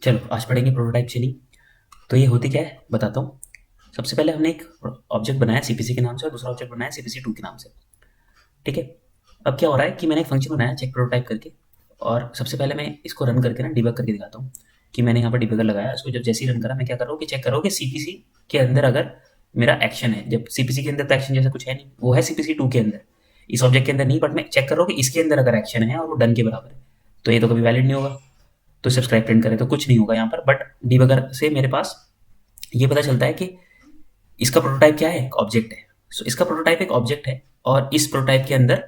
चलो आज पढ़ेंगे प्रोटोटाइप चेनिंग। तो ये होती क्या है बताता हूँ। सबसे पहले हमने एक ऑब्जेक्ट बनाया सीपीसी के नाम से और दूसरा ऑब्जेक्ट बनाया सीपीसी 2 के नाम से। ठीक है। अब क्या हो रहा है कि मैंने एक फंक्शन बनाया चेक प्रोटोटाइप करके, और सबसे पहले मैं इसको रन करके ना डिबग करके दिखाता हूँ कि मैंने यहाँ पर डिबगर लगाया। इसको जब जैसे ही रन करा मैं क्या कर रहा हूँ कि चेक कर रहा हूँ कि सीपीसी के अंदर अगर मेरा एक्शन है। जब सीपीसी के अंदर तो एक्शन जैसा कुछ है नहीं, वो है सीपीसी 2 के अंदर, इस ऑब्जेक्ट के अंदर नहीं, बट मैं चेक कर रहा हूँ कि इसके अंदर अगर एक्शन है और वो डन के बराबर है तो ये तो कभी वैलिड नहीं होगा। तो सब्सक्राइब प्रिंट करें तो कुछ नहीं होगा यहाँ पर, बट डिबगर से मेरे पास ये पता चलता है कि इसका प्रोटोटाइप क्या है, एक ऑब्जेक्ट है। सो इसका प्रोटोटाइप एक ऑब्जेक्ट है और इस प्रोटोटाइप के अंदर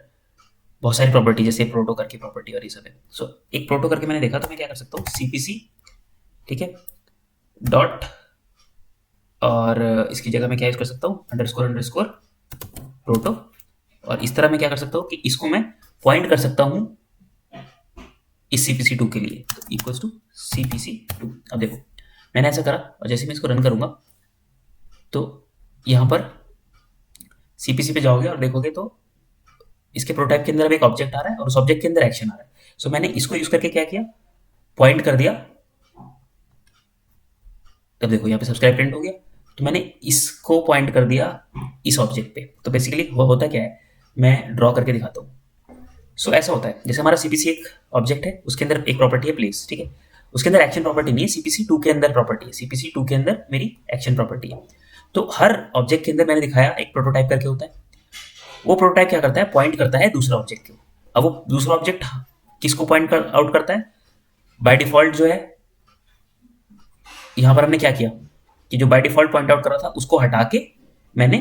बहुत सारी प्रॉपर्टी, जैसे प्रोटो करके प्रॉपर्टी और ये सब है। सो एक प्रोटो करके मैंने देखा तो मैं क्या कर सकता हूँ, सीपीसी, ठीक है, डॉट, और इसकी जगह मैं क्या यूज कर सकता हूँ, अंडरस्कोर अंडरस्कोर प्रोटो। और इस तरह मैं क्या कर सकता हूँ कि इसको मैं पॉइंट कर सकता हूँ इस सीपीसी 2 के लिए, तो इक्वल्स टू सीपीसी 2। अब देखो मैंने ऐसा करा और जैसे मैं इसको रन करूंगा तो यहाँ पर सीपीसी पे जाओगे और देखोगे तो इसके प्रोटोटाइप के अंदर अब एक ऑब्जेक्ट आ रहा है और उस ऑब्जेक्ट के अंदर एक्शन आ रहा है। सो मैंने इसको यूज करके क्या किया, पॉइंट कर दिया। तब देखो यहाँ पे सब्सक्राइब प्रिंट हो गया, तो मैंने इसको पॉइंट कर दिया इस ऑब्जेक्ट पे। तो बेसिकली वो होता क्या है, मैं ड्रॉ करके दिखाता हूँ। सो ऐसा होता है जैसे हमारा सीपीसी एक ऑब्जेक्ट है, उसके अंदर एक प्रॉपर्टी है प्लेस, ठीक है। उसके अंदर एक्शन प्रॉपर्टी नहीं है, सीपीसी 2 के अंदर प्रॉपर्टी है, सीपीसी 2 के अंदर मेरी एक्शन प्रॉपर्टी है। तो हर ऑब्जेक्ट के अंदर मैंने दिखाया एक प्रोटोटाइप करके होता है। वो प्रोटोटाइप क्या करता है, पॉइंट करता है दूसरा ऑब्जेक्ट को। अब वो दूसरा ऑब्जेक्ट किसको पॉइंट कर आउट करता है, बाय डिफॉल्ट जो है, यहां पर हमने क्या किया कि जो बाय डिफॉल्ट पॉइंट आउट कर रहा था उसको हटा के मैंने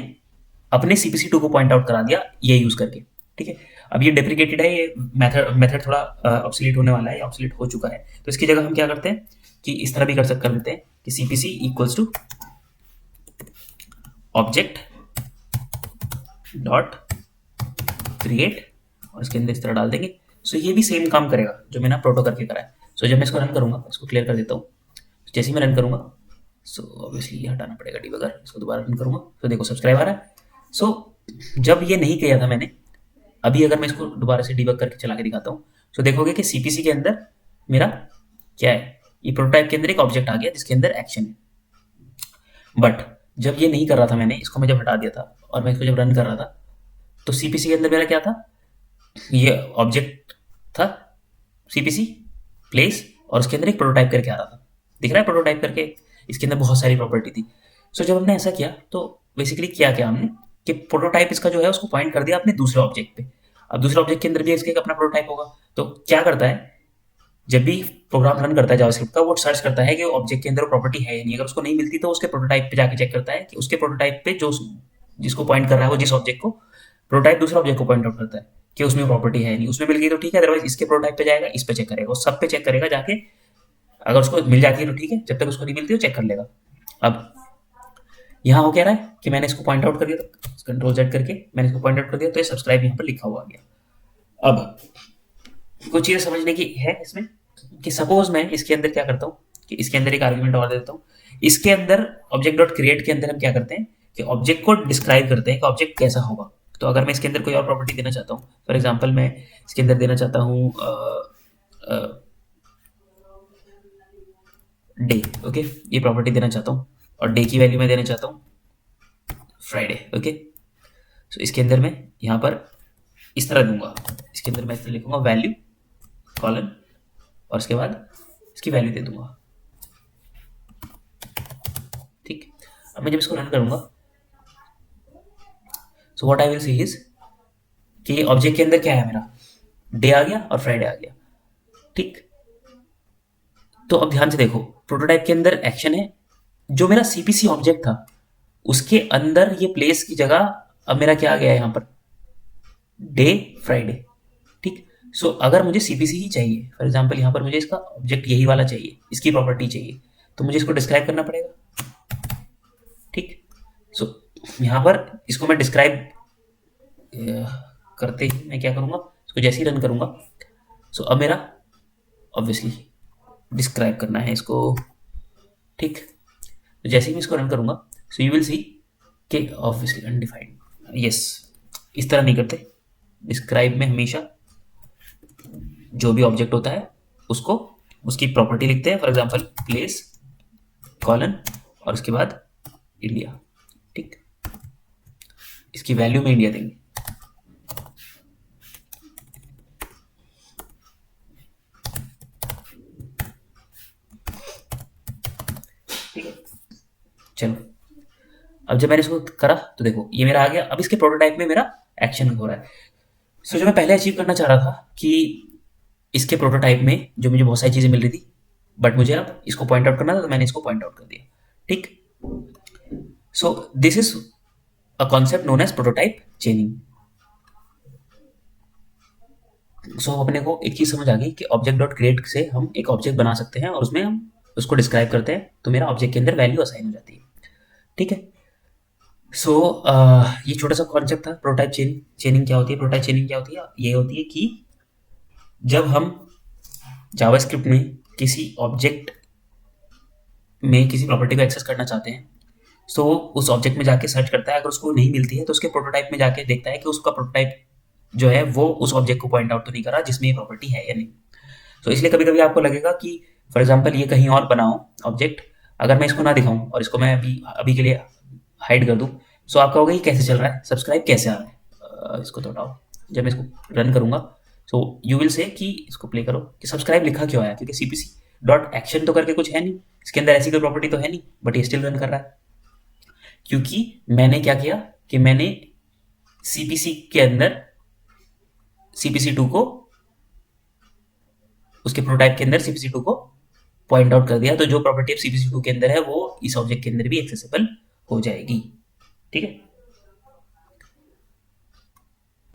अपने सीपीसी 2 को पॉइंट आउट करा दिया ये यूज करके। ठीक है। अब ये डेप्रिकेटेड है, ये मेथड मेथड थोड़ा ऑब्सोलीट होने वाला है, ऑब्सोलीट हो चुका है। तो इसकी जगह हम क्या करते हैं कि इस तरह भी कर लेते हैं कि CPC equals to object dot create, और इसके अंदर इस तरह डाल देंगे। सो ये भी सेम काम करेगा जो मैंने प्रोटो करके करा है। सो जब मैं इसको रन करूंगा, इसको क्लियर कर देता हूँ। जैसे ही मैं रन करूंगा, सो ऑब्वियसली ये हटाना पड़ेगा डिबगर, इसको दोबारा रन करूंगा तो देखो सब्सक्राइब आ रहा है। सो जब ये नहीं किया था मैंने, अभी अगर मैं इसको दोबारा से डिबग करके चला के दिखाता हूँ तो देखोगे कि सीपीसी के अंदर मेरा क्या है, ये प्रोटोटाइप के अंदर एक ऑब्जेक्ट आ गया जिसके अंदर एक्शन है। बट जब ये नहीं कर रहा था मैंने इसको, मैं जब हटा दिया था और मैं इसको जब रन कर रहा था तो सीपीसी के अंदर मेरा क्या था, ये ऑब्जेक्ट था सीपीसी प्लेस, और उसके अंदर एक प्रोटोटाइप करके आ रहा था, दिख रहा है प्रोटोटाइप करके, इसके अंदर बहुत सारी प्रॉपर्टी थी। सो जब हमने ऐसा किया तो बेसिकली क्या किया हमने कि प्रोटोटाइप इसका जो है उसको पॉइंट कर दिया अपने दूसरे ऑब्जेक्ट पे। अब दूसरे ऑब्जेक्ट के अंदर भी इसका एक अपना प्रोटोटाइप होगा। तो क्या करता है, जब भी प्रोग्राम रन करता है जावास्क्रिप्ट का, वो सर्च करता है कि ऑब्जेक्ट के अंदर प्रॉपर्टी है या नहीं। अगर उसको नहीं मिलती तो उसके प्रोटोटाइप पे जाके चेक करता है कि उसके प्रोटोटाइप पे जो जिसको पॉइंट कर रहा है वो जिस ऑब्जेक्ट को, प्रोटोटाइप दूसरा ऑब्जेक्ट को पॉइंट आउट करता है कि उसमें प्रॉपर्टी है नहीं। उसमें मिल गई तो ठीक है, अदरवाइज इसके प्रोटोटाइप पे जाएगा, इस पे चेक करेगा, वो सब पे चेक करेगा जाके। अगर उसको मिल जाती है तो ठीक है, जब तक उसको नहीं मिलती तो चेक कर लेगा। अब यहाँ हो क्या रहा है कि मैंने इसको पॉइंट आउट कर दिया, तो कंट्रोल जेड करके मैंने इसको पॉइंट आउट कर दिया, तो ये सब्सक्राइब यहाँ पर लिखा हुआ आ गया। अब कुछ चीजें समझने की है इसमें कि सपोज मैं इसके अंदर क्या करता हूँ कि इसके अंदर एक आर्गुमेंट और देता हूँ। इसके अंदर ऑब्जेक्ट डॉट क्रिएट के अंदर हम क्या करते हैं कि ऑब्जेक्ट को डिस्क्राइब करते हैं कि ऑब्जेक्ट कैसा होगा। तो अगर मैं इसके अंदर कोई और प्रॉपर्टी देना चाहता हूँ, फॉर एग्जाम्पल मैं इसके अंदर देना चाहता हूँ डे, ओके, ये प्रॉपर्टी देना चाहता हूँ, और डे की वैल्यू मैं देना चाहता हूँ फ्राइडे, ओके। सो इसके अंदर मैं यहाँ पर इस तरह दूंगा, इसके अंदर मैं इस तरह लिखूंगा वैल्यू कॉलन, और उसके बाद इसकी वैल्यू दे दूंगा। ठीक। अब मैं जब इसको रन करूंगा so what I will see is कि ऑब्जेक्ट के अंदर क्या है, मेरा डे आ गया और फ्राइडे आ गया। ठीक। तो अब ध्यान से देखो, प्रोटोटाइप के अंदर एक्शन है, जो मेरा सीपीसी ऑब्जेक्ट था उसके अंदर ये प्लेस की जगह अब मेरा क्या आ गया है यहाँ पर, डे फ्राइडे। ठीक। सो अगर मुझे सीपीसी ही चाहिए, फॉर एग्जाम्पल यहाँ पर मुझे इसका ऑब्जेक्ट यही वाला चाहिए, इसकी प्रॉपर्टी चाहिए, तो मुझे इसको डिस्क्राइब करना पड़ेगा। ठीक। सो यहाँ पर इसको मैं डिस्क्राइब करते ही मैं क्या करूंगा, इसको जैसे ही रन करूंगा सो अब मेरा ऑब्वियसली डिस्क्राइब करना है इसको। ठीक। तो जैसे ही मैं इसको रन करूंगा सो यू विल सी कि ऑब्वियसली अनडिफाइंड, यस, इस तरह नहीं करते। डिस्क्राइब में हमेशा जो भी ऑब्जेक्ट होता है उसको उसकी प्रॉपर्टी लिखते हैं, फॉर एग्जांपल प्लेस कॉलन और उसके बाद इंडिया। ठीक, इसकी वैल्यू में इंडिया देंगे। ठीक है, चलो अब जब मैंने इसको करा तो देखो ये मेरा आ गया। अब इसके प्रोटोटाइप में मेरा एक्शन हो रहा है। सो जो मैं पहले अचीव करना चाह रहा था कि इसके प्रोटोटाइप में जो मुझे बहुत सारी चीजें मिल रही थी, बट मुझे अब इसको पॉइंट आउट करना था, तो मैंने इसको पॉइंट आउट कर दिया। ठीक, so this is a concept known as prototype chaining. So अपने को एक चीज समझ आ गई कि ऑब्जेक्ट डॉट क्रिएट से हम एक ऑब्जेक्ट बना सकते हैं और उसमें हम उसको डिस्क्राइब करते हैं, तो मेरा ऑब्जेक्ट के अंदर वैल्यू असाइन हो जाती है। ठीक है, सो ये छोटा सा कॉन्सेप्ट था प्रोटोटाइप चेनिंग। चेनिंग क्या होती है? प्रोटोटाइप चेनिंग क्या होती है? ये होती है कि जब हम जावास्क्रिप्ट में किसी ऑब्जेक्ट में किसी प्रॉपर्टी को एक्सेस करना चाहते हैं, सो उस ऑब्जेक्ट में जाके सर्च करता है, अगर उसको नहीं मिलती है तो उसके प्रोटोटाइप में जाके देखता है कि उसका प्रोटोटाइप जो है वो उस ऑब्जेक्ट को पॉइंट आउट तो नहीं कर रहा जिसमें ये प्रॉपर्टी है या नहीं। तो इसलिए कभी कभी आपको लगेगा कि फॉर एग्जाम्पल ये कहीं और बनाओ ऑब्जेक्ट, अगर मैं इसको ना दिखाऊं और इसको मैं अभी अभी के लिए हाइड कर दूं, सो आपका होगा ये कैसे चल रहा है, सब्सक्राइब कैसे आ रहा है। इसको तो हटाओ, जब मैं इसको रन करूंगा सो यू विल से कि इसको प्ले करो कि सब्सक्राइब लिखा क्यों आया, क्योंकि सीपीसी डॉट एक्शन तो करके कुछ है नहीं, इसके अंदर ऐसी कोई प्रॉपर्टी तो है नहीं, बट ये स्टिल रन कर रहा है। क्योंकि मैंने क्या किया कि मैंने सीपीसी के अंदर CPC2 को उसके प्रोटोटाइप के अंदर CPC2 को पॉइंट आउट कर दिया, तो जो प्रॉपर्टी अब CPC2 के अंदर है वो इस ऑब्जेक्ट के अंदर भी एक्सेसिबल हो जाएगी। ठीक है,